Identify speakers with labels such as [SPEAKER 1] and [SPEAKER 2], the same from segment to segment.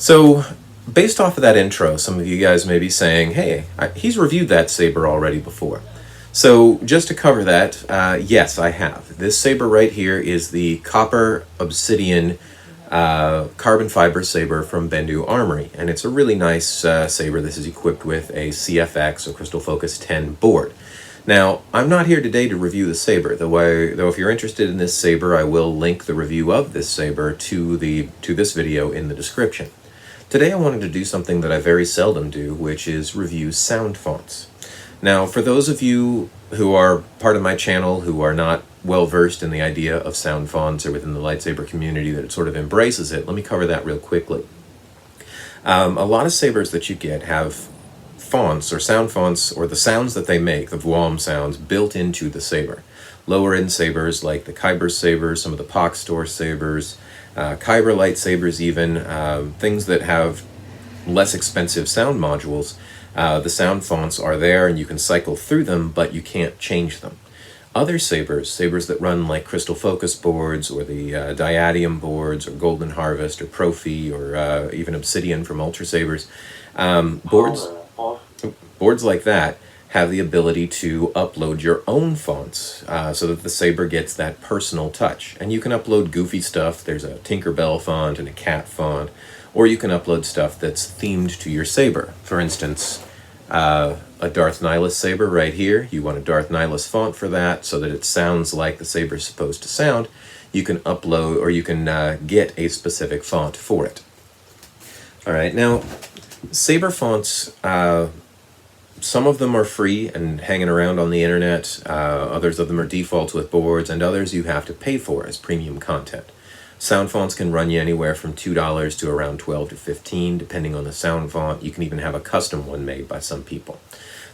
[SPEAKER 1] So, based off of that intro, some of you guys may be saying, hey, he's reviewed that saber already before. So, just to cover that, yes, I have. This saber right here is the Copper Obsidian carbon fiber saber from Bendu Armory, and it's a really nice saber. This is equipped with a CFX, or Crystal Focus 10 board. Now, I'm not here today to review the saber, though if you're interested in this saber, I will link the review of this saber to this video in the description. Today I wanted to do something that I very seldom do, which is review sound fonts. Now, for those of you who are part of my channel who are not well versed in the idea of sound fonts or within the lightsaber community that sort of embraces it, let me cover that real quickly. A lot of sabers that you get have fonts or sound fonts, or the sounds that they make, the VWAM sounds, built into the saber. Lower end sabers like the Kyber sabers, some of the Pox Store sabers, Kyber lightsabers even, things that have less expensive sound modules, the sound fonts are there and you can cycle through them, but you can't change them. Other sabers that run like Crystal Focus boards, or the Diadium boards, or Golden Harvest, or Profi, or even Obsidian from Ultra Sabers, boards like that have the ability to upload your own fonts so that the saber gets that personal touch. And you can upload goofy stuff. There's a Tinkerbell font and a cat font, or you can upload stuff that's themed to your saber. For instance, a Darth Nihilus saber right here. You want a Darth Nihilus font for that so that it sounds like the saber's supposed to sound. You can upload, or you can get a specific font for it. All right, now saber fonts, some of them are free and hanging around on the internet, others of them are defaults with boards, and others you have to pay for as premium content. Sound fonts can run you anywhere from $2 to around $12 to $15, depending on the sound font. You can even have a custom one made by some people.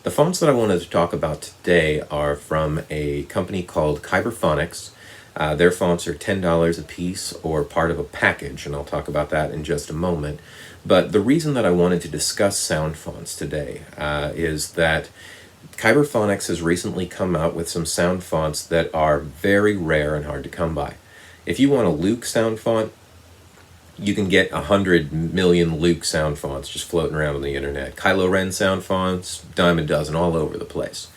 [SPEAKER 1] The fonts that I wanted to talk about today are from a company called Kyberphonics. Their fonts are $10 a piece, or part of a package, and I'll talk about that in just a moment. But the reason that I wanted to discuss sound fonts today is that Kyberphonics has recently come out with some sound fonts that are very rare and hard to come by. If you want a Luke sound font, you can get 100 million Luke sound fonts just floating around on the internet. Kylo Ren sound fonts, dime a dozen, all over the place.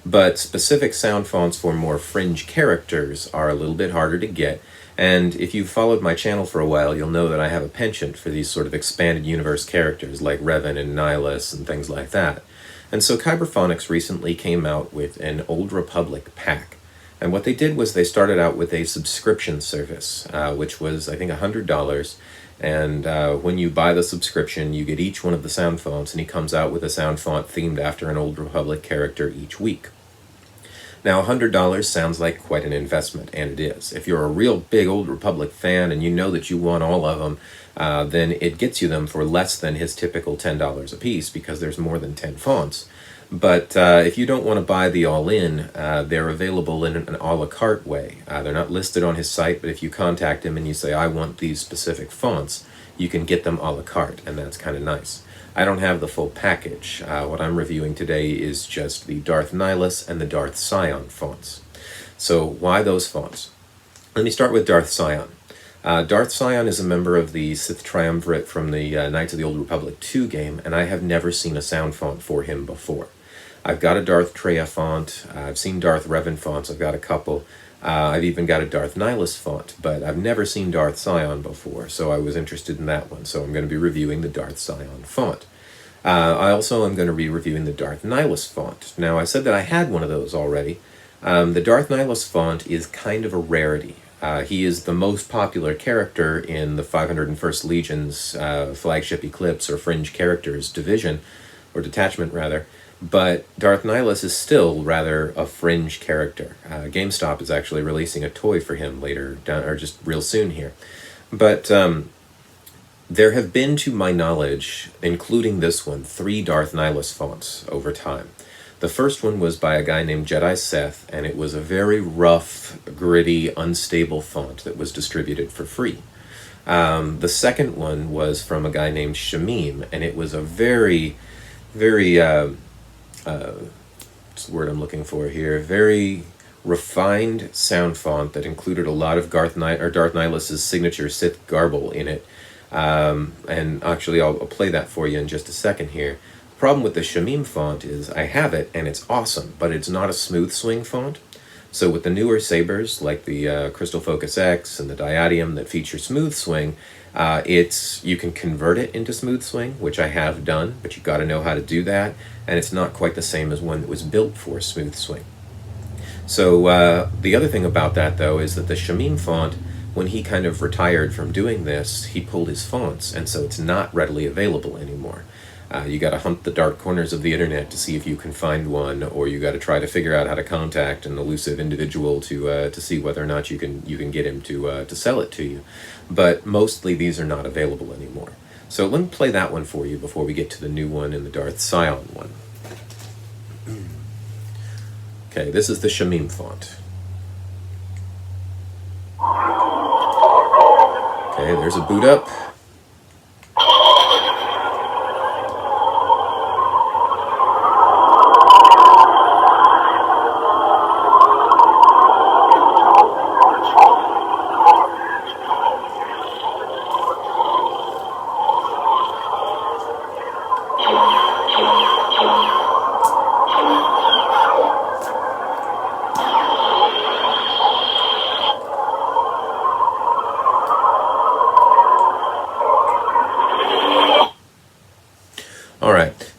[SPEAKER 1] But specific sound fonts for more fringe characters are a little bit harder to get. And if you've followed my channel for a while, you'll know that I have a penchant for these sort of expanded universe characters like Revan and Nihilus and things like that. And so Kyberphonics recently came out with an Old Republic pack. And what they did was they started out with a subscription service, which was, I think, $100. And when you buy the subscription, you get each one of the sound fonts, and he comes out with a sound font themed after an Old Republic character each week. Now, $100 sounds like quite an investment, and it is. If you're a real big Old Republic fan and you know that you want all of them, then it gets you them for less than his typical $10 a piece, because there's more than 10 fonts. But if you don't want to buy the all-in, they're available in an a la carte way. They're not listed on his site, but if you contact him and you say, I want these specific fonts, you can get them a la carte, and that's kind of nice. I don't have the full package. What I'm reviewing today is just the Darth Nihilus and the Darth Sion fonts. So why those fonts? Let me start with Darth Sion. Darth Sion is a member of the Sith Triumvirate from the Knights of the Old Republic 2 game, and I have never seen a sound font for him before. I've got a Darth Traya font, I've seen Darth Revan fonts, I've got a couple. I've even got a Darth Nihilus font, but I've never seen Darth Sion before, so I was interested in that one. So I'm going to be reviewing the Darth Sion font. I also am going to be reviewing the Darth Nihilus font. Now, I said that I had one of those already. The Darth Nihilus font is kind of a rarity. He is the most popular character in the 501st Legion's flagship Eclipse, or Fringe Characters division, or detachment rather. But Darth Nihilus is still rather a fringe character. GameStop is actually releasing a toy for him later, or just real soon here. But there have been, to my knowledge, including this one, 3 Darth Nihilus fonts over time. The first one was by a guy named Jedi Seth, and it was a very rough, gritty, unstable font that was distributed for free. The second one was from a guy named Shamim, and it was a very, very, what's the word I'm looking for here? Very refined sound font that included a lot of Darth Nihilus's signature Sith garble in it. And actually, I'll play that for you in just a second here. The problem with the Shamim font is I have it, and it's awesome, but it's not a smooth swing font. So with the newer sabers, like the Crystal Focus X and the Diadium that feature smooth swing, you can convert it into smooth swing, which I have done, but you've got to know how to do that, and it's not quite the same as one that was built for smooth swing. So the other thing about that, though, is that the Shamim font, when he kind of retired from doing this, he pulled his fonts, and so it's not readily available anymore. You got to hunt the dark corners of the internet to see if you can find one, or you got to try to figure out how to contact an elusive individual to see whether or not you can get him to sell it to you. But mostly these are not available anymore. So let me play that one for you before we get to the new one in the Darth Sion one. Okay, this is the Shamim font. Okay, there's a boot up.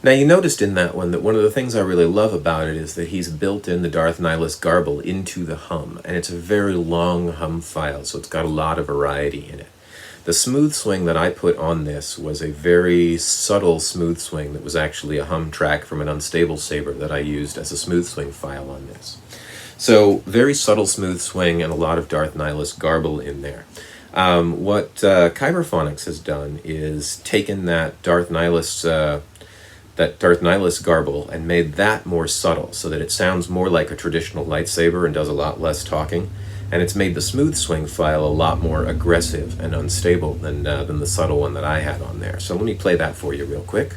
[SPEAKER 1] Now you noticed in that one that one of the things I really love about it is that he's built in the Darth Nihilus garble into the hum, and it's a very long hum file, so it's got a lot of variety in it. The smooth swing that I put on this was a very subtle smooth swing that was actually a hum track from an unstable saber that I used as a smooth swing file on this. So very subtle smooth swing and a lot of Darth Nihilus garble in there. What Kyberphonics has done is taken that Darth Nihilus garble and made that more subtle so that it sounds more like a traditional lightsaber and does a lot less talking. And it's made the smooth swing file a lot more aggressive and unstable than the subtle one that I had on there. So let me play that for you real quick.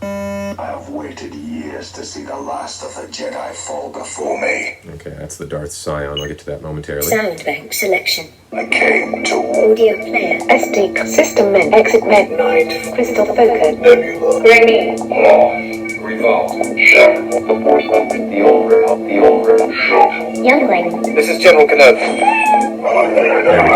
[SPEAKER 2] I've waited years to see the last of the Jedi fall before me.
[SPEAKER 1] Okay, that's the Darth Sion. I'll get to that momentarily.
[SPEAKER 3] Sound bank selection.
[SPEAKER 2] I came to
[SPEAKER 3] Audio player.
[SPEAKER 4] SD system men. Exit men.
[SPEAKER 2] night.
[SPEAKER 4] Crystal focus.
[SPEAKER 2] Nebula.
[SPEAKER 4] Granny.
[SPEAKER 2] Lost. Revolve. Shut. The old shut.
[SPEAKER 3] Youngling.
[SPEAKER 4] This is General Kenobi.
[SPEAKER 1] There we go.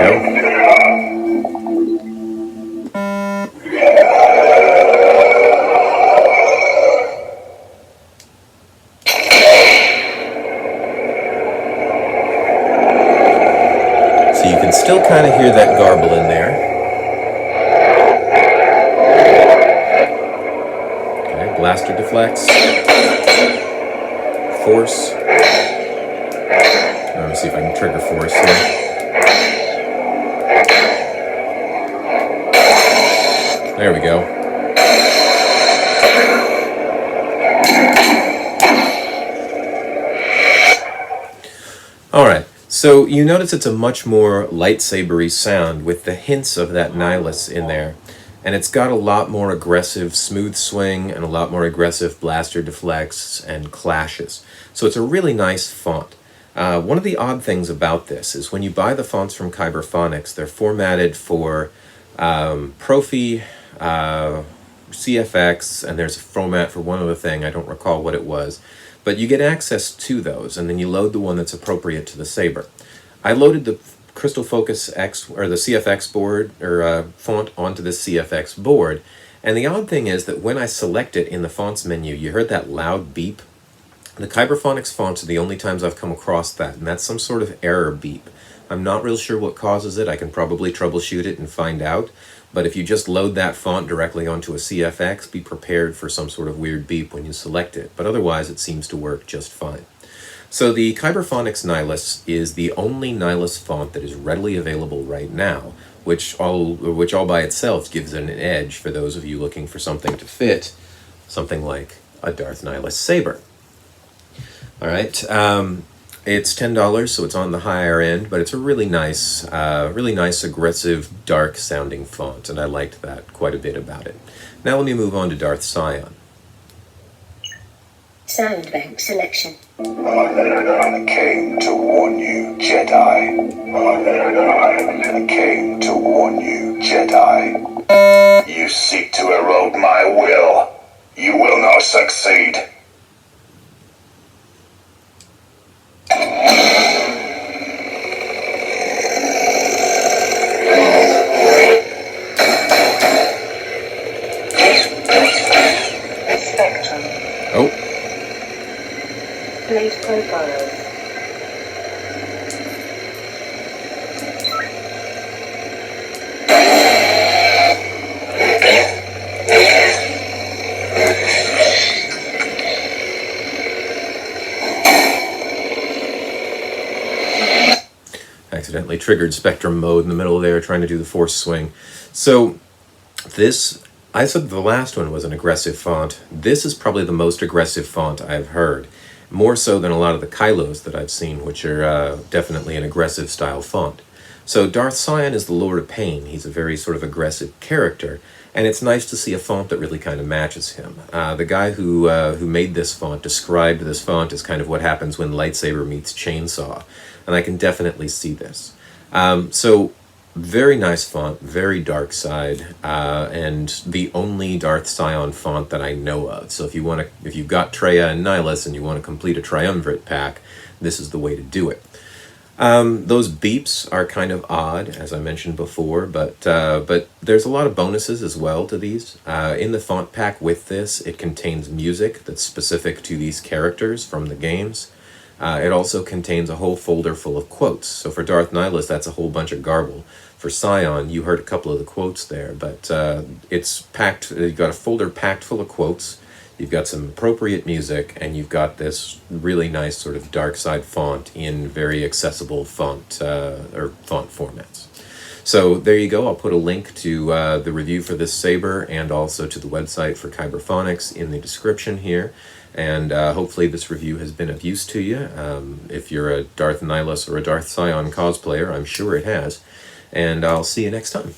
[SPEAKER 1] So you can still kind of hear that garble in there. Okay, blaster deflects. Force. Let me see if I can trigger force here. There we go. Alright, so you notice it's a much more lightsabery sound with the hints of that Nihilus in there. And it's got a lot more aggressive smooth swing and a lot more aggressive blaster deflects and clashes. So it's a really nice font. One of the odd things about this is when you buy the fonts from Kyberphonics, they're formatted for Profi, CFX, and there's a format for one other thing, I don't recall what it was. But you get access to those, and then you load the one that's appropriate to the saber. I loaded the Crystal Focus X, or the CFX board, or font onto this CFX board, and the odd thing is that when I select it in the fonts menu, you heard that loud beep. The Kyberphonics fonts are the only times I've come across that, and that's some sort of error beep. I'm not real sure what causes it. I can probably troubleshoot it and find out. But if you just load that font directly onto a CFX, be prepared for some sort of weird beep when you select it. But otherwise, it seems to work just fine. So the Kyberphonics Nihilus is the only Nihilus font that is readily available right now, which all by itself gives it an edge for those of you looking for something to fit something like a Darth Nihilus saber. All right, it's $10, so it's on the higher end, but it's a really nice, aggressive, dark-sounding font, and I liked that quite a bit about it. Now let me move on to Darth Sion.
[SPEAKER 3] Sound bank selection.
[SPEAKER 2] I came to warn you, Jedi. I came to warn you, Jedi. You seek to erode my will. You will not succeed.
[SPEAKER 4] Spectrum.
[SPEAKER 1] Oh,
[SPEAKER 4] Blade profile.
[SPEAKER 1] accidentally triggered Spectrum mode in the middle there, trying to do the Force swing. So this, I said the last one was an aggressive font. This is probably the most aggressive font I've heard. More so than a lot of the Kylos that I've seen, which are definitely an aggressive style font. So Darth Sion is the Lord of Pain. He's a very sort of aggressive character, and it's nice to see a font that really kind of matches him. The guy who made this font described this font as kind of what happens when lightsaber meets chainsaw, and I can definitely see this. So very nice font, very dark side, and the only Darth Sion font that I know of. So if you've got Sion and Nihilus and you want to complete a triumvirate pack, this is the way to do it. Those beeps are kind of odd, as I mentioned before, but there's a lot of bonuses as well to these. In the font pack with this, it contains music that's specific to these characters from the games. It also contains a whole folder full of quotes. So for Darth Nihilus, that's a whole bunch of garble. For Sion, you heard a couple of the quotes there, but it's packed. You've got a folder packed full of quotes. You've got some appropriate music, and you've got this really nice sort of dark side font in very accessible font or font formats. So there you go. I'll put a link to the review for this saber and also to the website for Kyberphonics in the description here. And hopefully this review has been of use to you. If you're a Darth Nihilus or a Darth Sion cosplayer, I'm sure it has. And I'll see you next time.